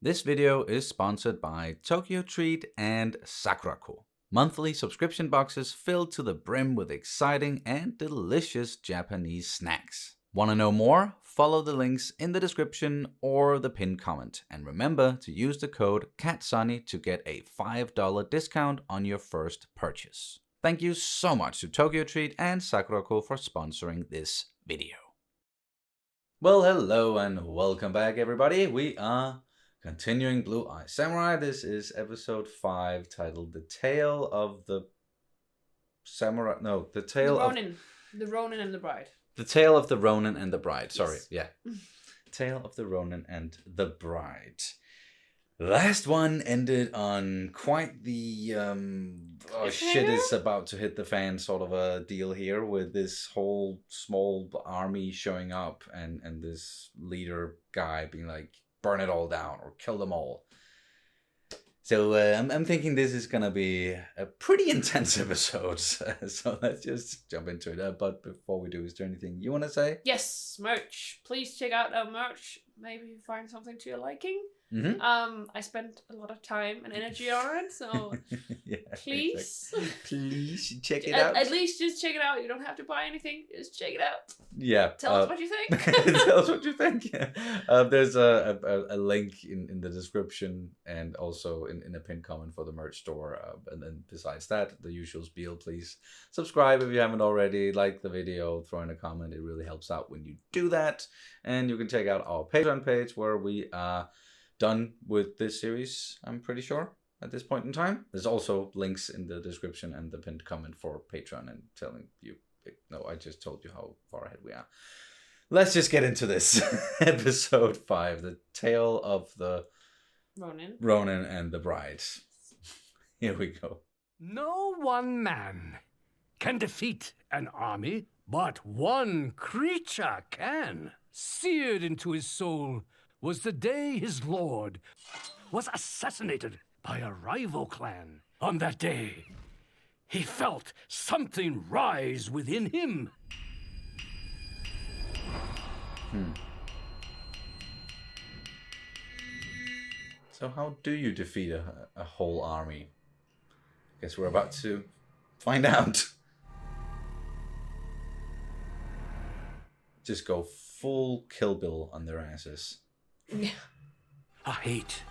This video is sponsored by Tokyo Treat and Sakurako, monthly subscription boxes filled to the brim with exciting and delicious Japanese snacks. Want to know more? Follow the links in the description or the pinned comment, and remember to use the code CATSUNNY to get a $5 discount on your first purchase. Thank you so much to Tokyo Treat and Sakurako for sponsoring this video. Well, hello and welcome back, everybody. We are continuing Blue Eye Samurai. This is episode 5, titled The Tale of the Samurai. No, The Tale the of... Ronin. The Ronin and the Bride. The Tale of the Ronin and the Bride. Sorry, Yes. yeah. Tale of the Ronin and the Bride. The last one ended on quite the shit is about to hit the fan sort of a deal here, with this whole small army showing up and this leader guy being like, burn it all down or kill them all. So I'm thinking this is gonna be a pretty intense episode. So let's just jump into it. But before we do, is there anything you want to say? Yes, merch. Please check out our merch. Maybe find something to your liking. Mm-hmm. I spent a lot of time and energy on it, so Yeah, please, exactly. Please check it out. At least just check it out. You don't have to buy anything. Just check it out. Yeah. Tell us what you think. Tell us what you think. Yeah. There's a link in the description and also in a pinned comment for the merch store. And then besides that, the usual spiel. Please subscribe if you haven't already. Like the video. Throw in a comment. It really helps out when you do that. And you can check out our Patreon page where we are done with this series, I'm pretty sure, at this point in time. There's also links in the description and the pinned comment for Patreon and telling you. No, I just told you how far ahead we are. Let's just get into this. Episode 5, The Tale of the Ronin and the Bride. Here we go. No one man can defeat an army, but one creature can. Seared into his soul was the day his lord was assassinated by a rival clan. On that day, he felt something rise within him. So how do you defeat a whole army? Guess we're about to find out. Just go full Kill Bill on their asses. A hate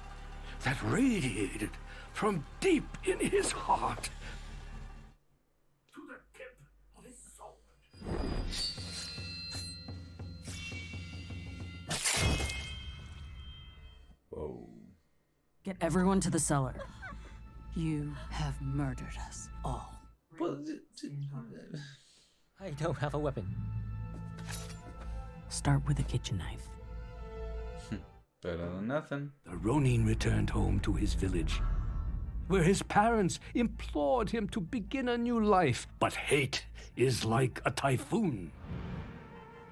that radiated from deep in his heart to the tip of his sword. Whoa. Get everyone to the cellar. You have murdered us all. Well, I don't have a weapon. Start with a kitchen knife. better than nothing. The Ronin returned home to his village, where his parents implored him to begin a new life. But hate is like a typhoon.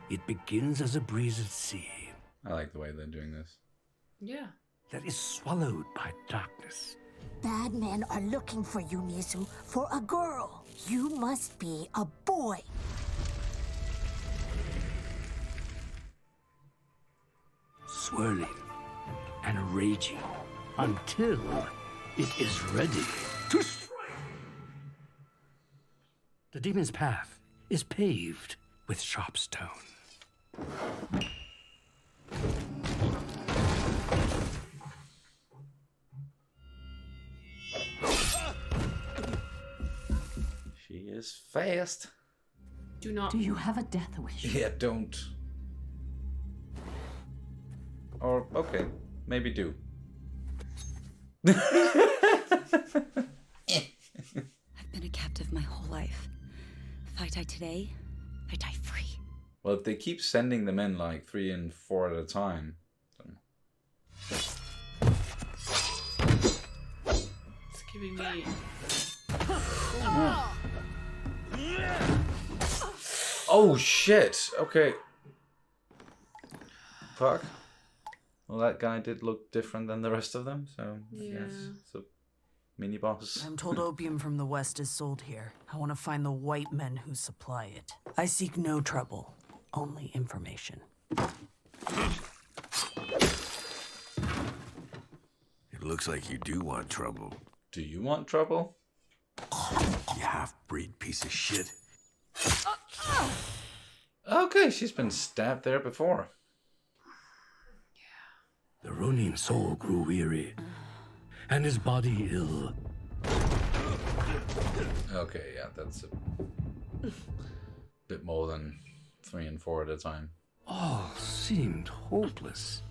It begins as a breeze at sea I like the way they're doing this. Yeah. that is swallowed by darkness. Bad men are looking for you, Nisu, for a girl. You must be a boy. Swirling and raging until it is ready to strike. The demon's path is paved with sharp stone. She is fast. Do not. Do you have a death wish? Yeah, don't. Or, okay, maybe do. I've been a captive my whole life. Fight I today, I die free. Well, if they keep sending them in like 3 and 4 at a time. It's giving me. Oh shit! Okay. Fuck. Well, that guy did look different than the rest of them, so I guess it's a mini boss. I'm told opium from the West is sold here. I want to find the white men who supply it. I seek no trouble, only information. Looks like you do want trouble. Do you want trouble? You half-breed piece of shit. Okay, she's been stabbed there before. The Ronin soul grew weary, and his body ill. Okay, yeah, that's a bit more than 3 and 4 at a time. All seemed hopeless.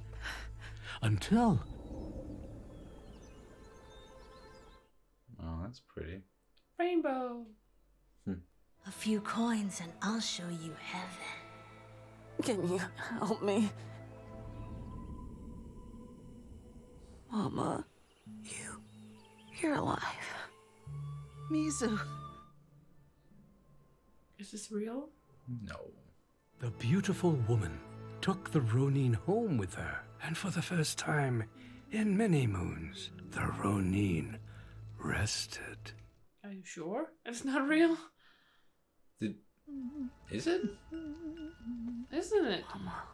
Until... Oh, that's pretty. Rainbow. A few coins and I'll show you heaven. Can you help me? Mama, you're alive. Mizu. Is this real? No. The beautiful woman took the Ronin home with her, and for the first time in many moons, the Ronin rested. Are you sure it's not real? Is it? Isn't it? Mama,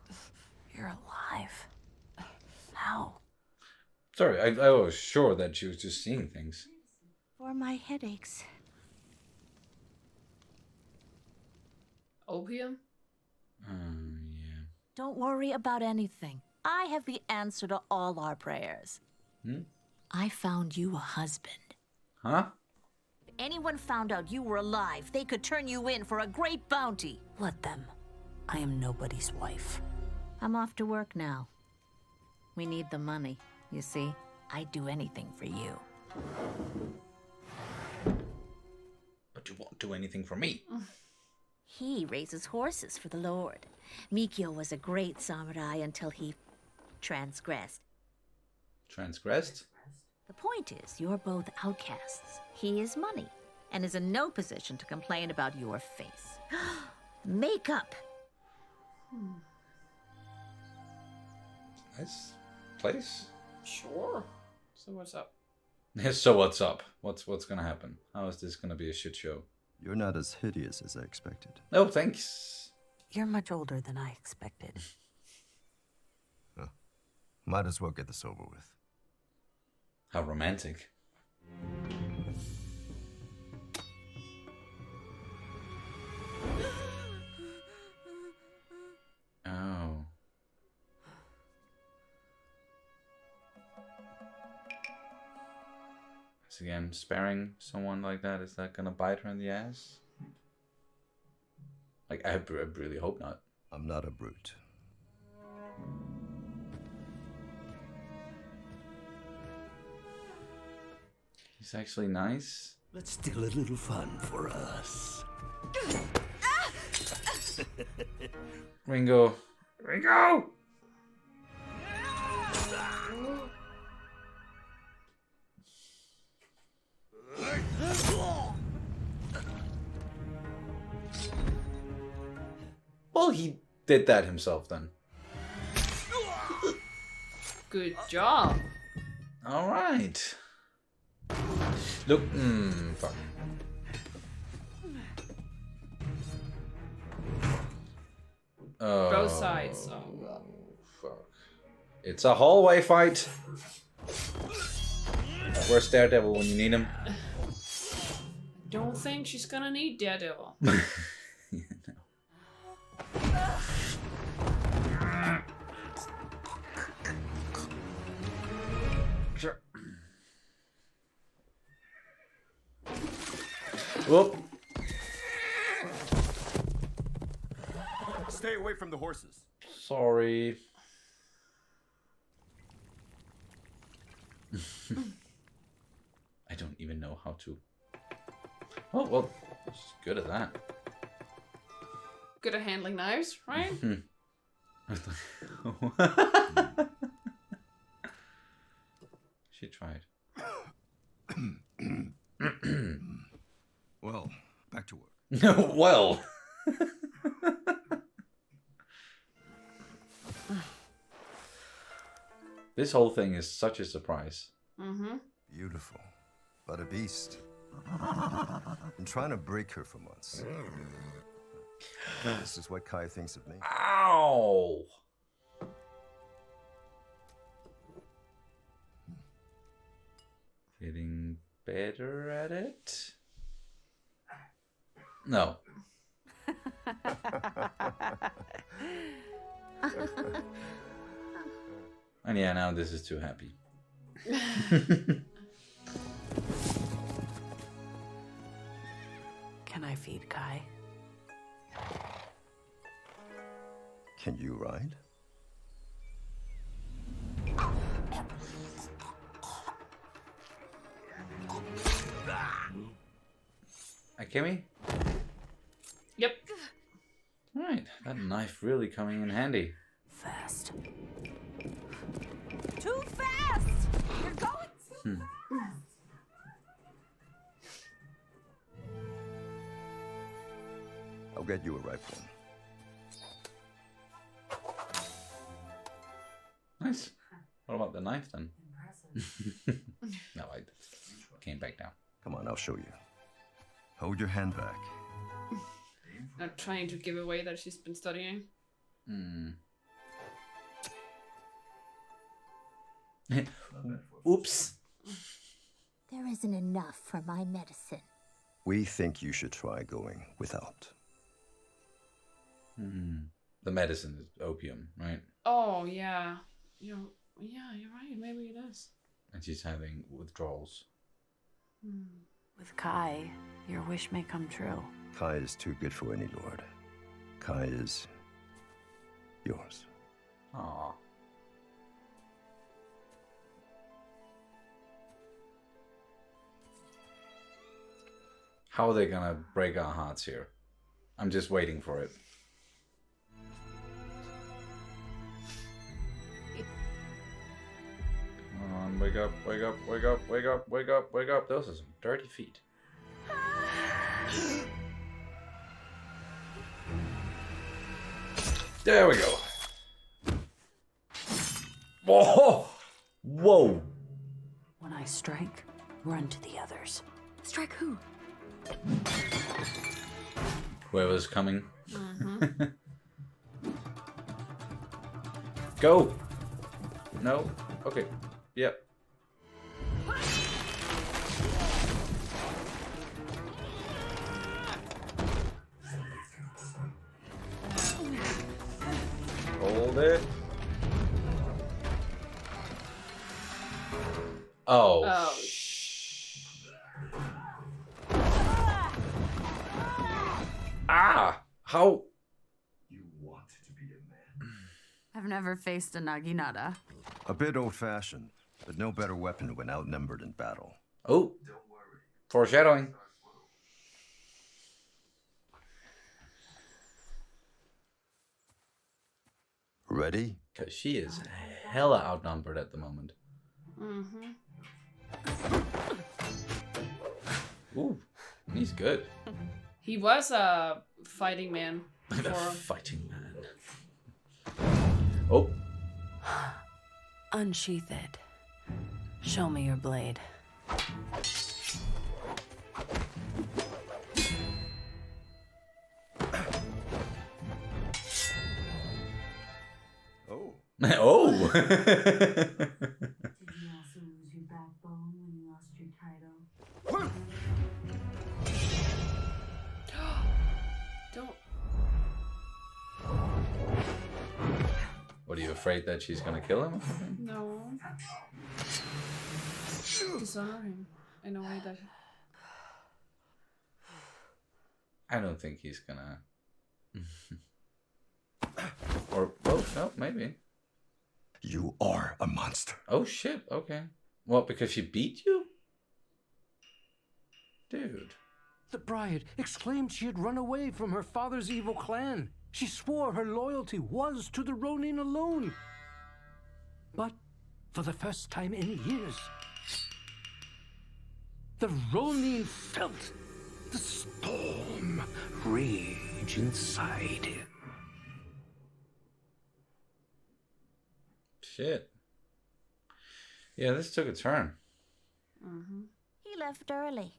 you're alive. How? Sorry, I was sure that she was just seeing things. For my headaches. Opium? Yeah. Don't worry about anything. I have the answer to all our prayers. I found you a husband. Huh? If anyone found out you were alive, they could turn you in for a great bounty. Let them. I am nobody's wife. I'm off to work now. We need the money, you see. I'd do anything for you. But you won't do anything for me. He raises horses for the Lord. Mikio was a great samurai until he transgressed. Transgressed? The point is, you're both outcasts. He is money, and is in no position to complain about your face. Makeup. Nice place. Sure. So what's up? So what's up? What's gonna happen? How is this gonna be a shit show? You're not as hideous as I expected. No, thanks. You're much older than I expected. Might as well get this over with. How romantic. Oh. So again, sparing someone like that, is that gonna bite her in the ass? Like, I really hope not. I'm not a brute. He's actually nice. Let's steal a little fun for us. Ringo. Ringo! Well, he did that himself then. Good job. All right. Look, fuck. Both sides. Oh. Fuck. It's a hallway fight. Where's Daredevil when you need him? Don't think she's gonna need Daredevil. Sure. Whoop. Stay away from the horses. Sorry. I don't even know how to. Oh, well, she's good at that. Good at handling knives, right? She tried. Well, back to work. Well. This whole thing is such a surprise. Mm-hmm. Beautiful, but a beast. I'm trying to break her for months. This is what Kai thinks of me. Ow! Getting better at it? No. And yeah, now this is too happy. Can I feed Kai? Can you ride? Akemi? Yep. Right, that knife really coming in handy. Fast. Too fast! You're going I'll get you a rifle. Nice. What about the knife then? No, I came back down. Come on, I'll show you. Hold your hand back. Not trying to give away that she's been studying. Oops. There isn't enough for my medicine. We think you should try going without. The medicine is opium, right? Oh, yeah. Yeah, you're right. Maybe it is. And she's having withdrawals. With Kai, your wish may come true. Kai is too good for any lord. Kai is yours. Aww. How are they gonna break our hearts here? I'm just waiting for it. Come on, wake up, wake up, wake up, wake up, wake up, wake up. Those are some dirty feet. There we go. Whoa! Whoa! When I strike, run to the others. Strike who? Whoever's coming. Go! No? Okay. Yep. Hold it. Oh. Oh. Ah! How? You want to be a man. I've never faced a Naginata. A bit old-fashioned, but no better weapon when outnumbered in battle. Oh. Foreshadowing. Ready? Because she is hella outnumbered at the moment. Ooh, he's good. He was a fighting man The before. fighting man. Oh, Unsheath it. Show me your blade. Oh. oh. Did you also lose your backbone when you lost your title? Don't. What, are you afraid that she's gonna kill him? No. Dishonor him in a way that. I don't think he's gonna. Or oh no, maybe. You are a monster. Oh shit. Okay. What? Because she beat you, dude. The bride exclaimed she had run away from her father's evil clan. She swore her loyalty was to the Ronin alone. But for the first time in years, the Ronin felt the storm rage inside him. Shit. Yeah, this took a turn. He left early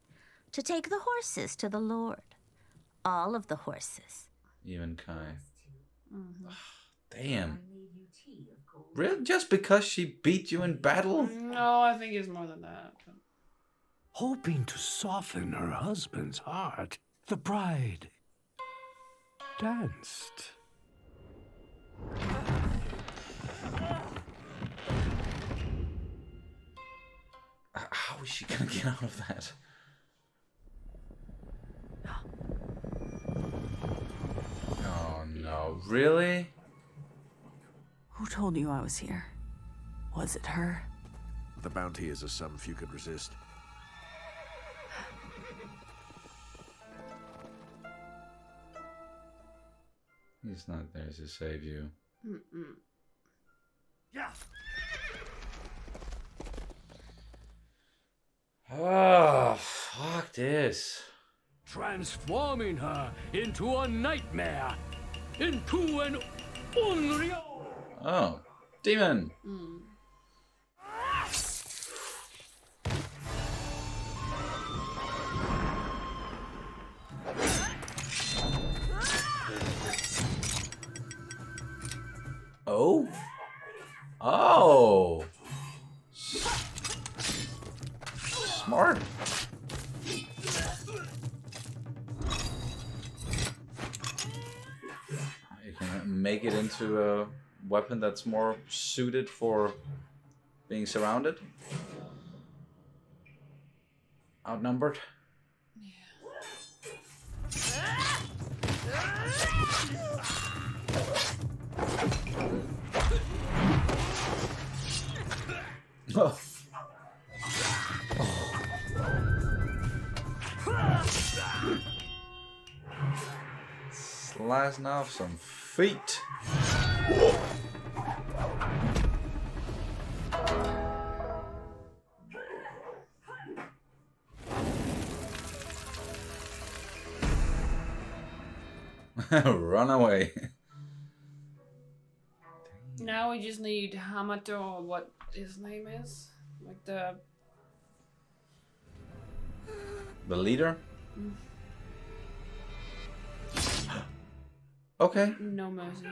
to take the horses to the Lord. All of the horses. Even Kai. Damn. Really? Just because she beat you in battle? No, I think it's more than that. But hoping to soften her husband's heart, the bride danced. How is she gonna get out of that? Oh no, really? Who told you I was here? Was it her? The bounty is a sum few could resist. He's not there to save you. Yeah. Oh, fuck this. Transforming her into a nightmare, into an unreal. Oh, demon. Oh? Oh! Smart. You can make it into a weapon that's more suited for being surrounded. Outnumbered. Oh. Slicing off some feet. Run away. Now we just need Hamato, or what his name is. Like the... The leader? Okay. No mercy.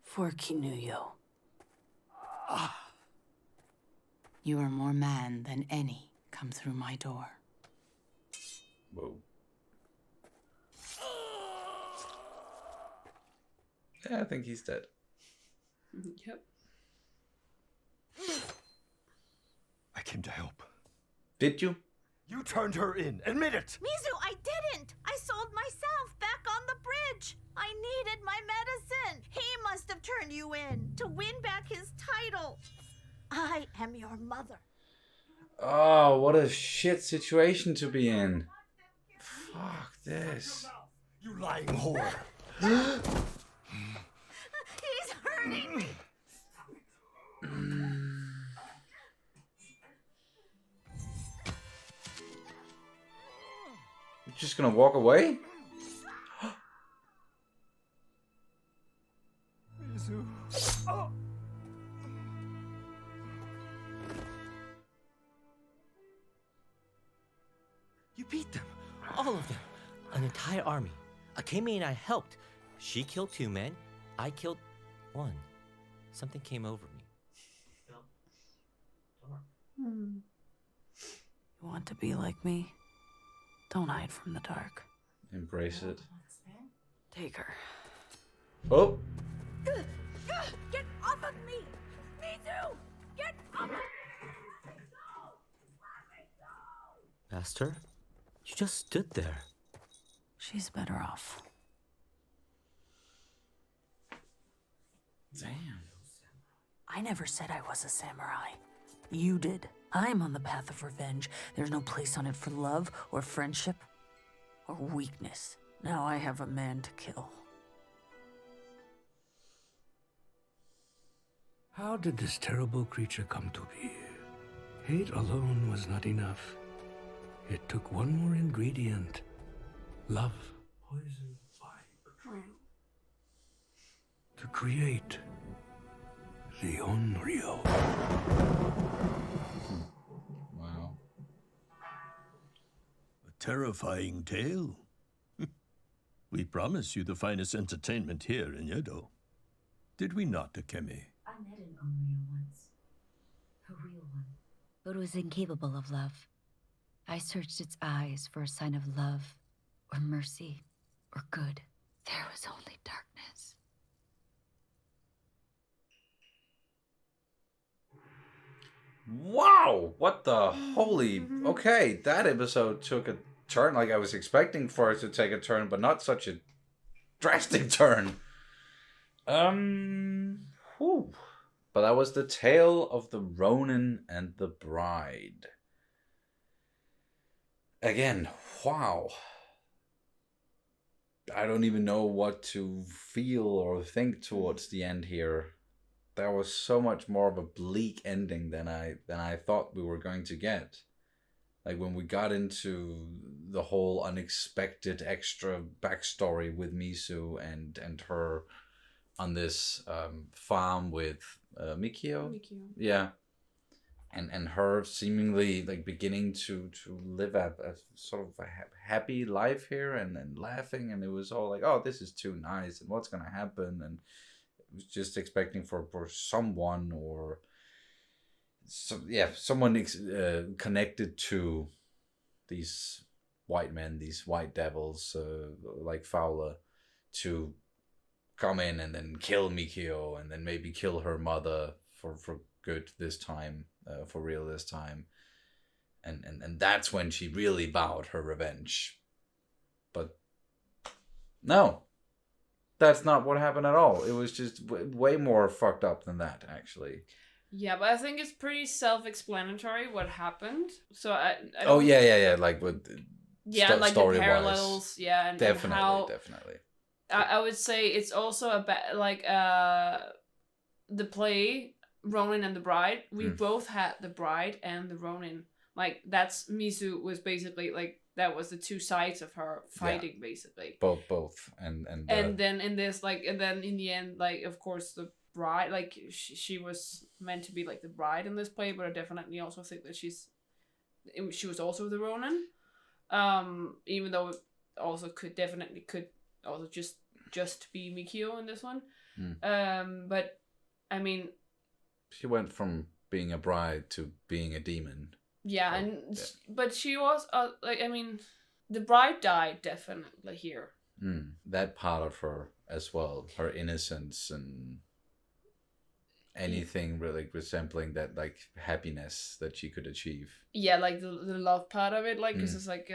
For Kinuyo. You are more man than any come through my door. Whoa. Yeah, I think he's dead. Yep. I came to help. Did you? You turned her in. Admit it! Mizu, I didn't. I sold myself back on the bridge. I needed my medicine. He must have turned you in to win back his title. I am your mother. Oh, what a shit situation to be in. Fuck this. You lying whore. He's hurting me. You're just gonna walk away? Oh. You beat them. All of them. An entire army. Akemi and I helped. She killed 2 men. I killed 1. Something came over me. You want to be like me? Don't hide from the dark. Embrace it. Take her. Oh! Get off of me! Mizu! Get off of me! Master? You just stood there. She's better off. Damn. I never said I was a samurai. You did. I'm on the path of revenge. There's no place on it for love or friendship or weakness. Now I have a man to kill. How did this terrible creature come to be? Hate alone was not enough. It took one more ingredient. Love. Poisoned by betrayal. To create the unreal. Wow. A terrifying tale. We promised you the finest entertainment here in Yedo. Did we not, Akemi? I met an unreal once. A real one. But was incapable of love. I searched its eyes for a sign of love, or mercy, or good. There was only darkness. Wow! What the holy... Okay, that episode took a turn. Like, I was expecting for it to take a turn, but not such a drastic turn. Whew. But that was the tale of the Ronin and the Bride. Again, wow. I don't even know what to feel or think towards the end here. There was so much more of a bleak ending than I thought we were going to get. Like when we got into the whole unexpected extra backstory with Misu and her on this farm with Mikio. Yeah. And her seemingly like beginning to live a sort of a happy life here and laughing, and it was all like, oh, this is too nice, and what's gonna happen, and it was just expecting for someone or someone connected to these white men, these white devils like Fowler, to come in and then kill Mikio and then maybe kill her mother for good this time. For real this time, and that's when she really vowed her revenge. But no, that's not what happened at all. It was just way more fucked up than that, actually. Yeah, but I think it's pretty self-explanatory what happened. So I yeah, like with like story the parallels, wise. and Definitely, and how, definitely. I would say it's also about like the play Ronin and the Bride. We both had the Bride and the Ronin. Like that's Misu was basically like that was the two sides of her fighting, basically. Both and then in this and then in the end, like of course the Bride, like she was meant to be like the bride in this play, but I definitely also think that she was also the Ronin. Even though it also could also just be Mikio in this one. But I mean, she went from being a bride to being a demon. Yeah, but she was the bride died definitely here. That part of her as well, her innocence and anything really resembling that like happiness that she could achieve. Yeah, like the love part of it, like because it's like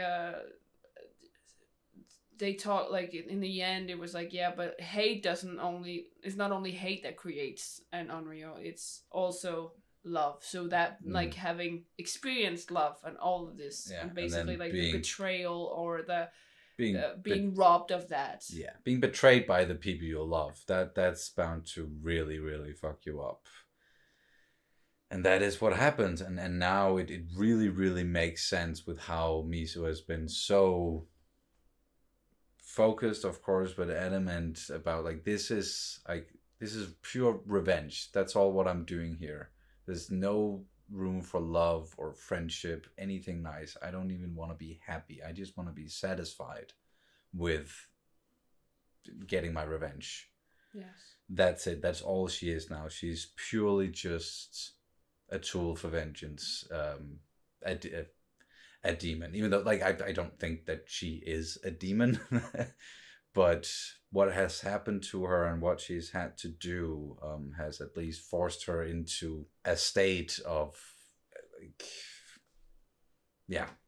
they talk like in the end it was like, yeah, but hate it's not only hate that creates an unreal, it's also love. So that like having experienced love and all of this, and basically like the betrayal or the being robbed of that. Yeah, being betrayed by the people you love, that's bound to really, really fuck you up. And that is what happens. And now it really, really makes sense with how Misu has been so focused, of course, but adamant about like this is pure revenge. That's all what I'm doing here. There's no room for love or friendship, anything nice. I don't even want to be happy. I just want to be satisfied with getting my revenge. Yes. That's it. That's all she is now. She's purely just a tool for vengeance. A demon, even though like I don't think that she is a demon. But what has happened to her and what she's had to do has at least forced her into a state of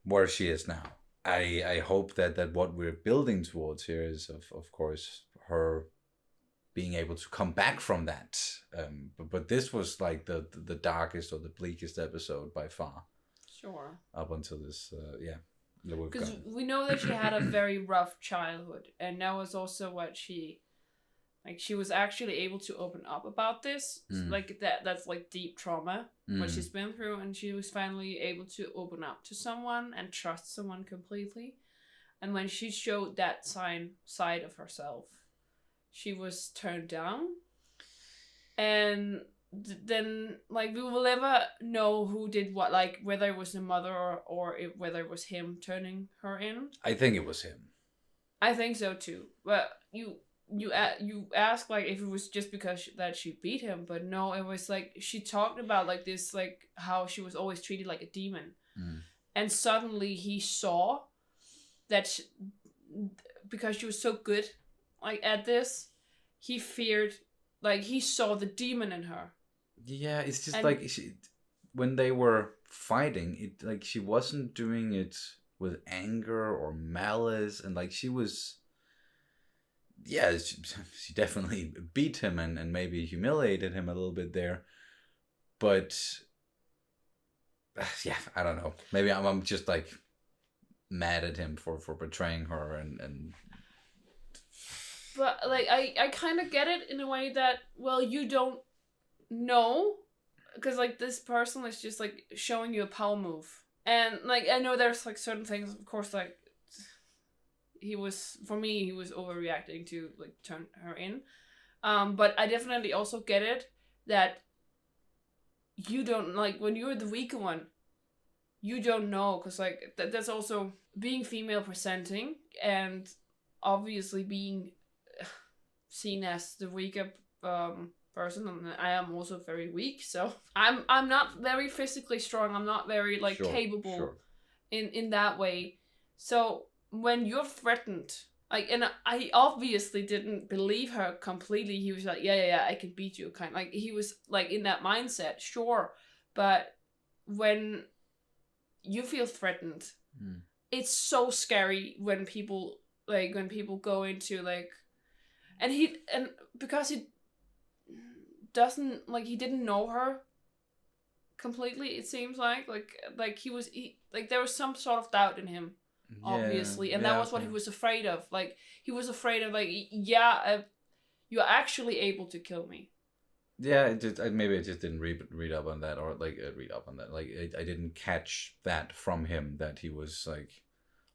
where she is now. I hope that what we're building towards here is of course her being able to come back from that. But this was like the darkest or the bleakest episode by far. Sure. Up until this, because we know that she had a very rough childhood, and that was also what she was actually able to open up about this. Like that's like deep trauma what she's been through, and she was finally able to open up to someone and trust someone completely. And when she showed that side of herself, she was turned down, and then like we will never know who did what, like whether it was the mother or whether it was him turning her in. I think it was him. I think so too. But you ask like if it was just because that she beat him, but no, it was like she talked about like this, like how she was always treated like a demon. and suddenly he saw that because she was so good like at this, he feared, like he saw the demon in her. Yeah, it's just like when they were fighting, it like she wasn't doing it with anger or malice, and like she was, yeah, she definitely beat him and maybe humiliated him a little bit there, but yeah, I don't know. Maybe I'm just like mad at him for betraying her and. But like I kind of get it in a way that, well, you don't know, because like this person is just like showing you a power move, and like I know there's like certain things, of course, like he was overreacting to like turn her in, but I definitely also get it that you don't, like when you're the weaker one, you don't know, because like that's also being female presenting and obviously being seen as the weaker person, and I am also very weak, so I'm not very physically strong. I'm not very like capable in that way. So when you're threatened, like, and I obviously didn't believe her completely. He was like, yeah, I can beat you, kind of, like he was like in that mindset, sure. But when you feel threatened, it's so scary when people go into like, and because he doesn't, like, he didn't know her completely, it seems like there was some sort of doubt in him, obviously, and that was what he was afraid of. Like he was afraid of, like, you're actually able to kill me. Yeah, maybe I just didn't read up on that, or like read up on that. Like I didn't catch that from him, that he was like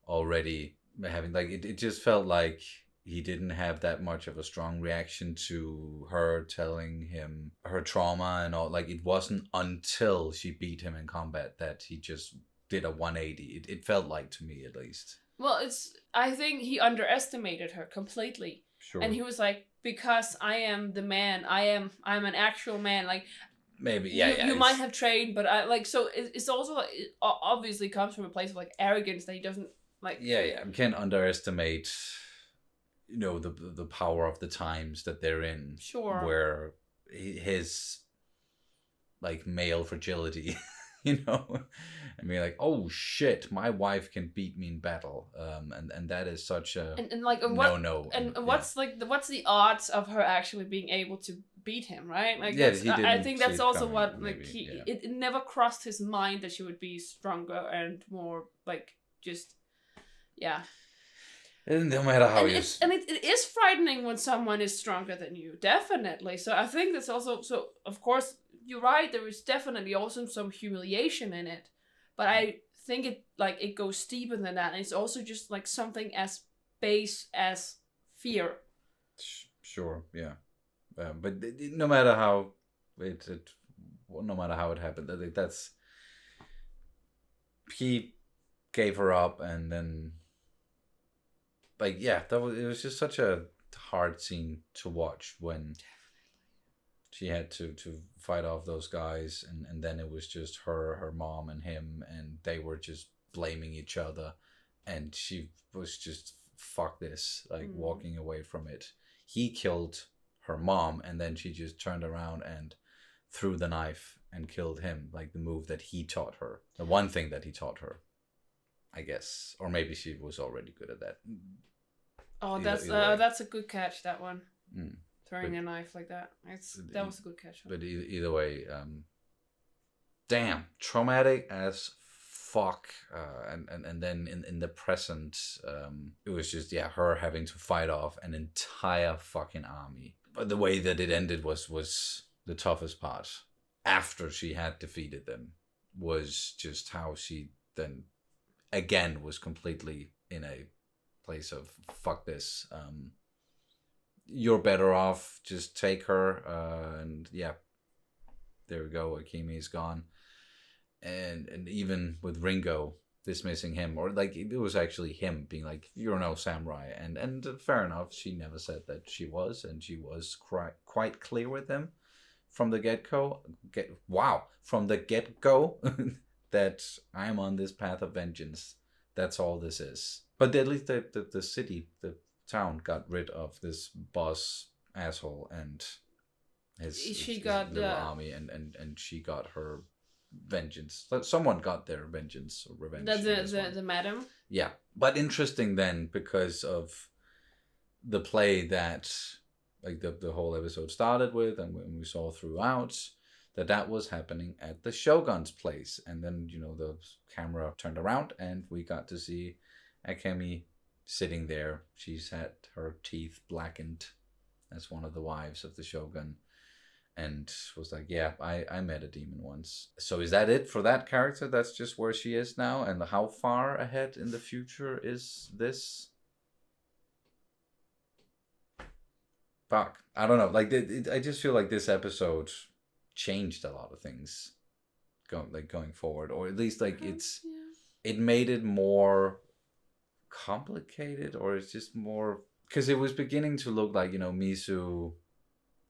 already having, like, it just felt like he didn't have that much of a strong reaction to her telling him her trauma and all. Like it wasn't until she beat him in combat that he just did a 180. It felt like, to me at least. Well, I think he underestimated her completely. Sure. And he was like, because I am the man, I'm an actual man. Like maybe, you might have trained, but I like, so it's also like, it obviously comes from a place of like arrogance that he doesn't like. Yeah, we can't underestimate, you know, the power of the times that they're in. Sure. Where his like male fragility, you know, I mean, like, oh shit, my wife can beat me in battle, and that is such a and like no. And what's the odds of her actually being able to beat him, right? Like, yeah, I think that's also coming, what maybe, like it never crossed his mind that she would be stronger and more like just And no matter how it is frightening when someone is stronger than you, definitely. So I think that's also, so of course you're right, there is definitely also some humiliation in it, but I think it goes deeper than that, and it's also just like something as base as fear. Sure, yeah, but no matter how no matter how it happened, that's he gave her up, and then like, yeah, it was just such a hard scene to watch when she had to fight off those guys, and then it was just her mom and him, and they were just blaming each other, and she was just, fuck this, like walking away from it. He killed her mom, and then she just turned around and threw the knife and killed him, like the move that he taught her, the one thing that he taught her, I guess. Or maybe she was already good at that. Oh, either that's a good catch, that one. Throwing a knife like that. That was a good catch. But either way, damn, traumatic as fuck. And then in the present, it was just, her having to fight off an entire fucking army. But the way that it ended was the toughest part. After she had defeated them, was just how she then again was completely in a place of fuck this. You're better off, just take her, and there we go, Akimi's gone. And even with Ringo dismissing him, or like it was actually him being like, you're no samurai, and fair enough, she never said that she was, and she was quite clear with him from the get-go. From the get-go. that I'm on this path of vengeance. That's all this is. But at least the city, the town, got rid of this boss asshole and his little army, and she got her vengeance. Someone got their vengeance or revenge. The madam. Yeah, but interesting then, because of the play that like the whole episode started with, and when we saw throughout that was happening at the Shogun's place, and then the camera turned around and we got to see Akemi sitting there. She's had her teeth blackened as one of the wives of the Shogun, and was like, yeah, I met a demon once. So is that it for that character? That's just where she is now? And how far ahead in the future is this? Fuck. I don't know. Like, I just feel like this episode changed a lot of things going forward. Or at least, like, it made it more complicated, or it's just more... Because it was beginning to look like, Misu...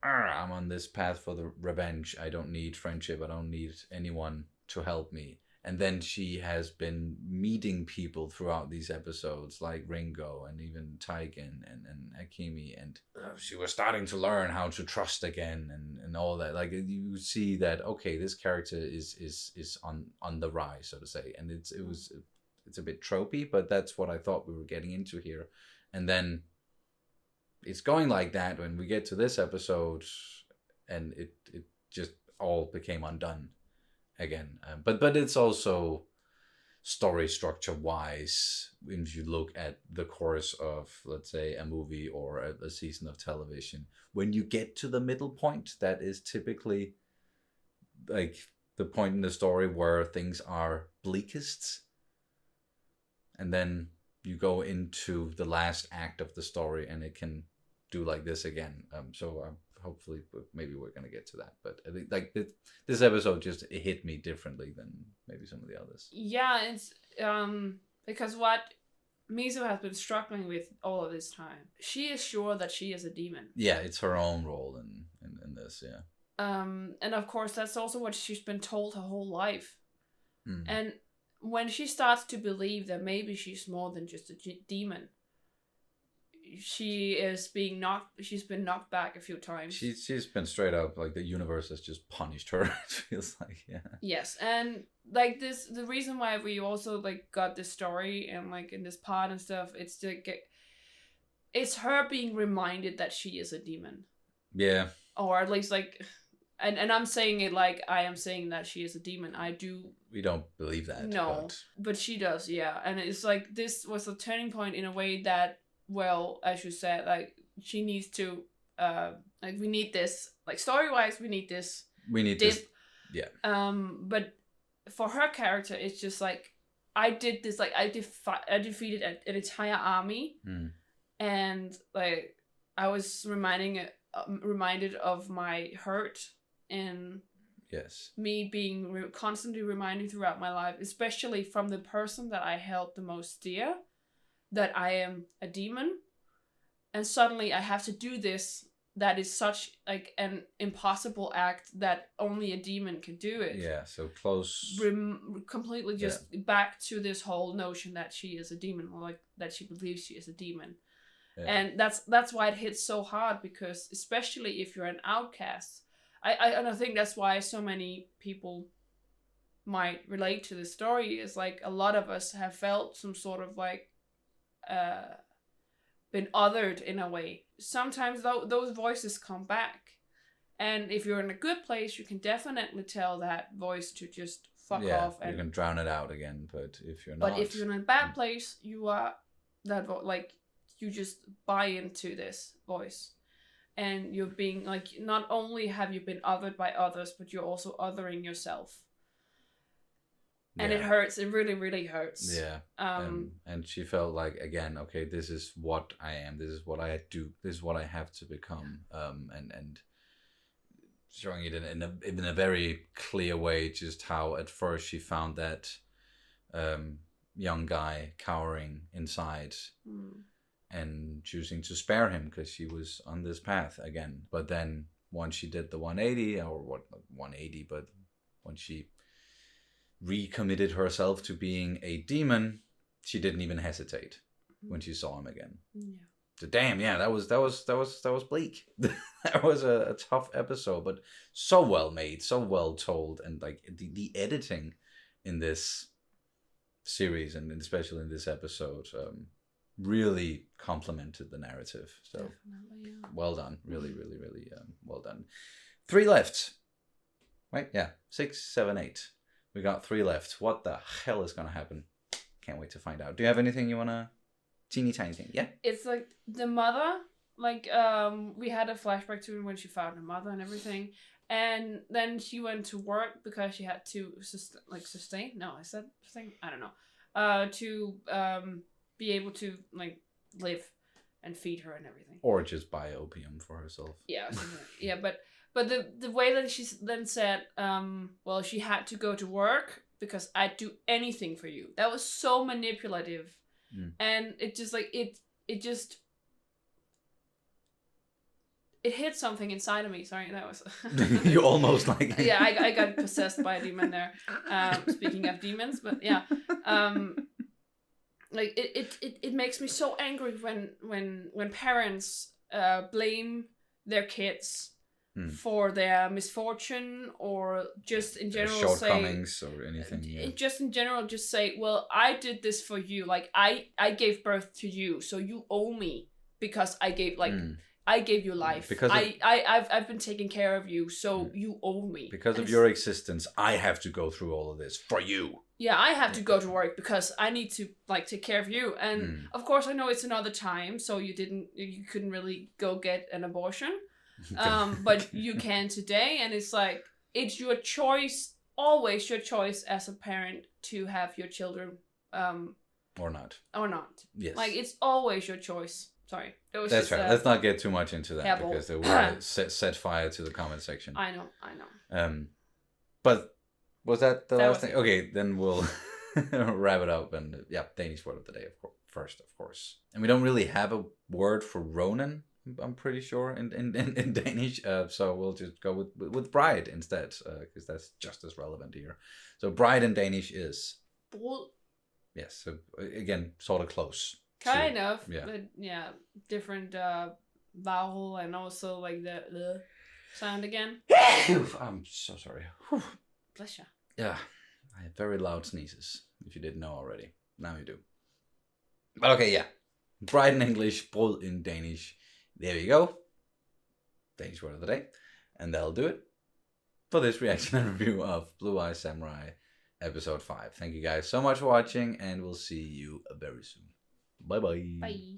I'm on this path for the revenge. I don't need friendship. I don't need anyone to help me. And then she has been meeting people throughout these episodes, like Ringo and even Taigen and Akemi. And she was starting to learn how to trust again and all that. Like, you see that, okay, this character is on the rise, so to say. And it's a bit tropey, but that's what I thought we were getting into here. And then it's going like that when we get to this episode, and it just all became undone again. But it's also story structure wise, if you look at the course of, let's say, a movie or a season of television, when you get to the middle point, that is typically like the point in the story where things are bleakest, and then you go into the last act of the story and it can do like this again. Hopefully maybe we're going to get to that, but I think like this episode just hit me differently than maybe some of the others. Yeah, it's because what Mizu has been struggling with all of this time, she is sure that she is a demon. Yeah, it's her own role in this. Yeah. And of course that's also what she's been told her whole life. And when she starts to believe that maybe she's more than just a demon, she's been knocked back a few times. She's been straight up, like, the universe has just punished her. It feels like, yeah. Yes, and like the reason why we also like got this story and like in this part and stuff, it's her being reminded that she is a demon. Yeah. Or at least like, and I'm saying it like I am saying that she is a demon. We don't believe that. No, but she does, yeah. And it's like this was a turning point in a way that, well, as you said, like she needs to, like we need this, like story-wise, we need this. We need dip. this. Yeah. But for her character, it's just like I did this, like I defeated an entire army, and like I was reminded of my hurt and me being constantly reminded throughout my life, especially from the person that I held the most dear, that I am a demon, and suddenly I have to do this. That is such like an impossible act that only a demon can do it. Yeah, so close. Completely just back to this whole notion that she is a demon, or like that she believes she is a demon. Yeah. And that's why it hits so hard, because especially if you're an outcast, I think that's why so many people might relate to this story, is like a lot of us have felt some sort of like been othered in a way. Sometimes those voices come back, and if you're in a good place, you can definitely tell that voice to just fuck off. And you can drown it out again. But if you're not, but if you're in a bad place, you are that like you just buy into this voice, and you're being like, not only have you been othered by others, but you're also othering yourself. And it hurts. It really, really hurts. Yeah. And she felt like, again, okay, this is what I am. This is what I do. This is what I have to become. And showing it in a very clear way, just how at first she found that young guy cowering inside and choosing to spare him because she was on this path again. But then once she did the 180, or what 180, but when she recommitted herself to being a demon, she didn't even hesitate when she saw him again. Yeah. So damn, yeah, that was bleak. That was a tough episode, but so well made, so well told, and like the editing in this series and especially in this episode really complemented the narrative. So yeah. Well done, really, really, really well done. 3 left, right? Yeah, 6, 7, 8. We got 3 left. What the hell is gonna happen? Can't wait to find out. Do you have anything you wanna? Teeny tiny thing, yeah. It's like the mother, like we had a flashback to when she found her mother and everything, and then she went to work because she had to sustain. No, I said sustain. I don't know. To be able to like live and feed her and everything. Or just buy opium for herself. Yeah, yeah, but the way that she then said, well, she had to go to work because I'd do anything for you. That was so manipulative. And it just like it hit something inside of me. Sorry, that was you almost like yeah, I got possessed by a demon there. Speaking of demons, but yeah, like it makes me so angry when parents blame their kids for their misfortune or just in general shortcomings or anything. Yeah. Just in general, just say, well, I did this for you. Like I gave birth to you, so you owe me because I gave I gave you life. Because I've been taking care of you, so you owe me. Because of your existence, I have to go through all of this for you. Yeah, I have to go to work because I need to like take care of you. And of course, I know it's another time, so you couldn't really go get an abortion. But you can today, and it's like it's your choice, always your choice as a parent to have your children or not. Yes, like it's always your choice. Sorry, it was that's just, right. Let's not get too much into that Hebel. Because they will set fire to the comment section. I know. But was that the last thing? It. Okay, then we'll wrap it up and Danish word of the day first, of course. And we don't really have a word for Ronin. I'm pretty sure in Danish, so we'll just go with bride instead, because that's just as relevant here. So bride in Danish is brud. Yes, so again, sort of close. Kind of, but yeah, different vowel and also like the sound again. I'm so sorry. Bless you. Yeah, I have very loud sneezes. If you didn't know already, now you do. But okay, yeah, bride in English, brud in Danish. There you go. Danish word of the day. And that'll do it for this reaction and review of Blue Eye Samurai episode 5. Thank you guys so much for watching, and we'll see you very soon. Bye-bye. Bye.